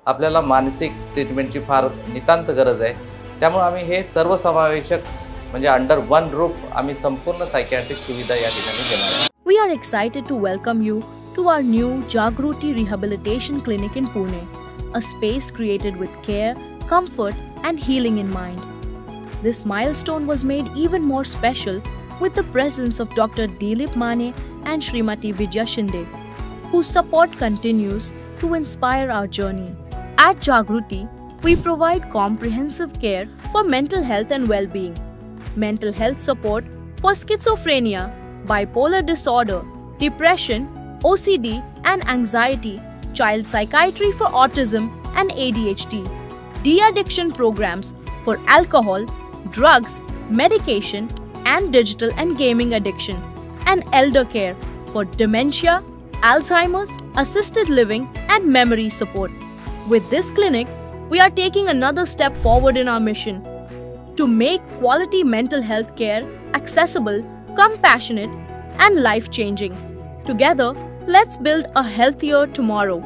आपल्याला मानसिक ट्रीटमेंटची फार नितांत गरज आहे। त्यामुळे आम्ही हे सर्वसमावेशक म्हणजे अंडर वन रूफ आम्ही संपूर्ण सायकियाट्रिक सुविधा या ठिकाणी देणार आहोत। We are excited to welcome you to our new Jagruti Rehabilitation Clinic in Pune, a space created with care, comfort and healing in mind. This milestone was made even more special with the presence of Dr. Dilip Mane and Srimati Vijaya Shinde, whose support continues to inspire our journey. At Jagruti, we provide comprehensive care for mental health and well-being, mental health support for schizophrenia, bipolar disorder, depression, OCD and anxiety, child psychiatry for autism and ADHD, de-addiction programs for alcohol, drugs, medication and digital and gaming addiction, and elder care for dementia, Alzheimer's, assisted living and memory support. With this clinic, we are taking another step forward in our mission to make quality mental health care accessible, compassionate and life-changing. Together, let's build a healthier tomorrow.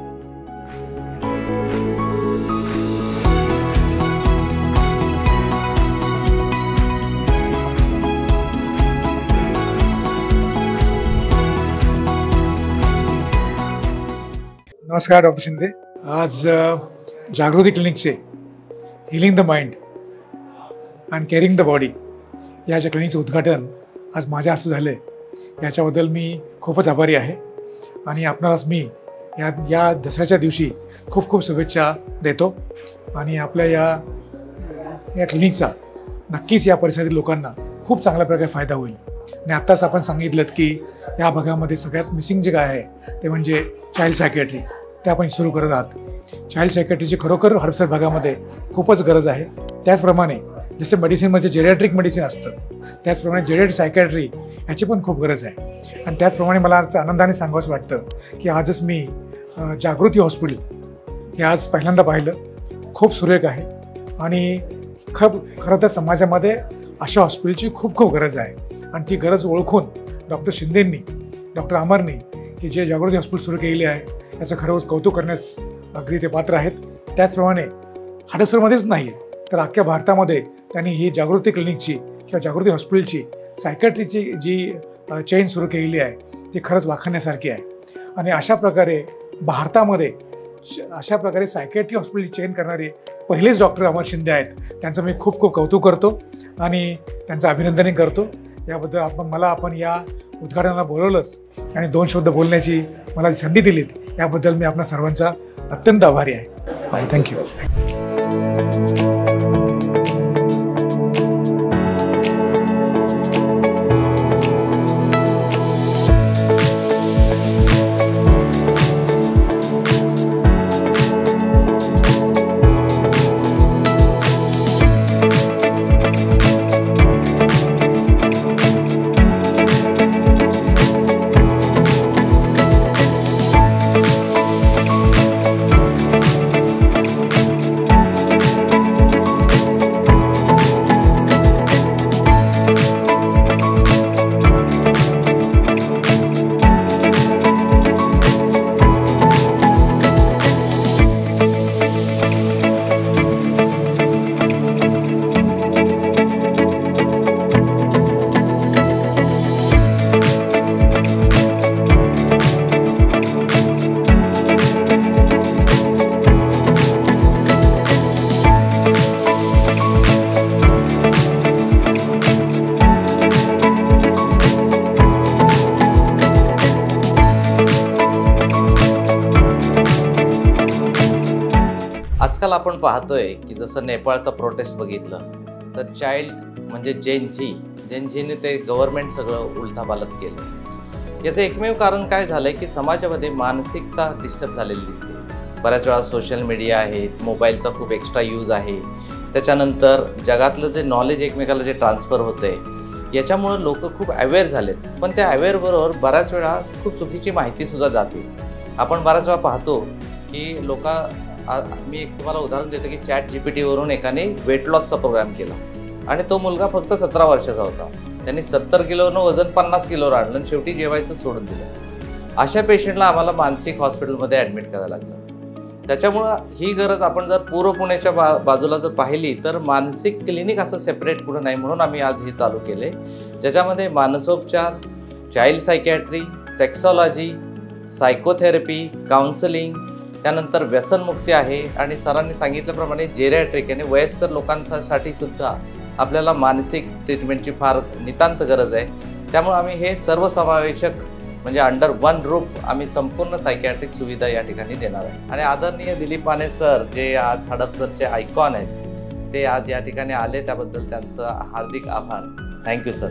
नमस्कार doctor Shinde. आज जागृती क्लिनिकचे healing the mind and caring the body या ज्या क्लिनिकचं उद्घाटन आज माझ्या हस्ते झालं आहे, याच्याबद्दल मी खूपच आभारी आहे आणि आपणास मी या दसऱ्याच्या दिवशी खूप खूप शुभेच्छा देतो। आणि आपल्या या क्लिनिकचा नक्कीच या परिसरातील लोकांना खूप चांगल्या प्रकारे फायदा होईल। आणि आत्ताच आपण सांगितलं की या भागामध्ये सगळ्यात मिसिंग जे काय आहे ते म्हणजे चाइल्ड सायकॅट्री, ते आपण सुरू करत आहात। चाइल्ड सायकॅट्रीची खरोखर हडपसर भागामध्ये खूपच गरज आहे। त्याचप्रमाणे जसे मेडिसिनमध्ये जेरियाट्रिक मेडिसिन असतं, त्याचप्रमाणे जेरियाट्रिक सायकॅट्री याची पण खूप गरज आहे। आणि त्याचप्रमाणे मला आज आनंदाने सांगावंसं वाटतं की आजच मी जागृती हॉस्पिटल हे आज पहिल्यांदा पाहिलं, खूप सुरेख आहे आणि खरं तर समाजामध्ये अशा हॉस्पिटलची खूप खूप गरज आहे। आणि ती गरज ओळखून डॉक्टर शिंदेंनी, डॉक्टर अमरनी की जे जागृती हॉस्पिटल सुरू केलेली आहे याचं खरंच कौतुक करण्यास अगदी ते पात्र आहेत। त्याचप्रमाणे हडपसरमध्येच नाही तर अख्ख्या भारतामध्ये त्यांनी ही जागृती क्लिनिकची किंवा जागृती हॉस्पिटलची सायकॅट्रीची जी चेन सुरू केलेली आहे ती खरंच वाखाणण्यासारखी आहे। आणि अशा प्रकारे भारतामध्ये अशा प्रकारे सायकॅट्री हॉस्पिटलची चेन करणारे पहिलेच डॉक्टर अमर शिंदे आहेत। त्यांचं मी खूप खूप कौतुक करतो आणि त्यांचं अभिनंदनही करतो। याबद्दल आपण या उद्घाटनाला बोलवलंच आणि 2 शब्द बोलण्याची मला संधी दिलीत याबद्दल मी आपणा सर्वांचा अत्यंत आभारी आहे। थँक्यू। आजकाल आपण पाहतोय की जसं नेपाळचा प्रोटेस्ट बघितलं तर चाइल्ड म्हणजे जेनझीने ते गव्हर्नमेंट सगळं उलथापालथ केलं। याचं एकमेव कारण काय झालंय की समाजामध्ये मानसिकता डिस्टर्ब झालेली दिसते। बऱ्याच वेळा सोशल मीडिया आहे, मोबाईलचा खूप एक्स्ट्रा यूज आहे, त्याच्यानंतर जगातलं जे नॉलेज एकमेकाला जे ट्रान्सफर होतंय याच्यामुळे लोक खूप अवेअर झालेत। पण त्या अवेअर बरोबर बऱ्याच वेळा खूप चुकीची माहिती सुद्धा जाते। आपण बऱ्याच वेळा पाहतो की मी एक तुम्हाला उदाहरण देतो की ChatGPT वरून एकाने वेट लॉसचा प्रोग्राम केला आणि तो मुलगा फक्त 17 वर्षाचा होता। त्यांनी 70 किलोनं वजन 50 किलोवर आणलं आणि शेवटी जेवायचं सोडून दिलं। अशा पेशंटला आम्हाला मानसिक हॉस्पिटलमध्ये ॲडमिट करायला लागलं। त्याच्यामुळं ही गरज आपण जर पूर्व पुण्याच्या बाजूला जर पाहिली तर मानसिक क्लिनिक असं सेपरेट कुठं नाही, म्हणून आम्ही आज हे चालू केले, ज्याच्यामध्ये मानसोपचार, child psychiatry, sexology, psychotherapy, counselling, त्यानंतर व्यसनमुक्ती आहे आणि सरांनी सांगितल्याप्रमाणे जेरियाट्रिक याने वयस्कर लोकांसाठी सुद्धा आपल्याला मानसिक ट्रीटमेंटची फार नितांत गरज आहे. त्यामुळे आम्ही हे सर्वसमावेशक म्हणजे अंडर वन रूफ आम्ही संपूर्ण सायकॅट्रिक सुविधा या ठिकाणी देणार आहे. आणि आदरणीय दिलीप माने सर जे आज हडपसरचे आयकॉन आहेत ते आज या ठिकाणी आले, त्याबद्दल त्यांचं हार्दिक आभार. Thank you sir.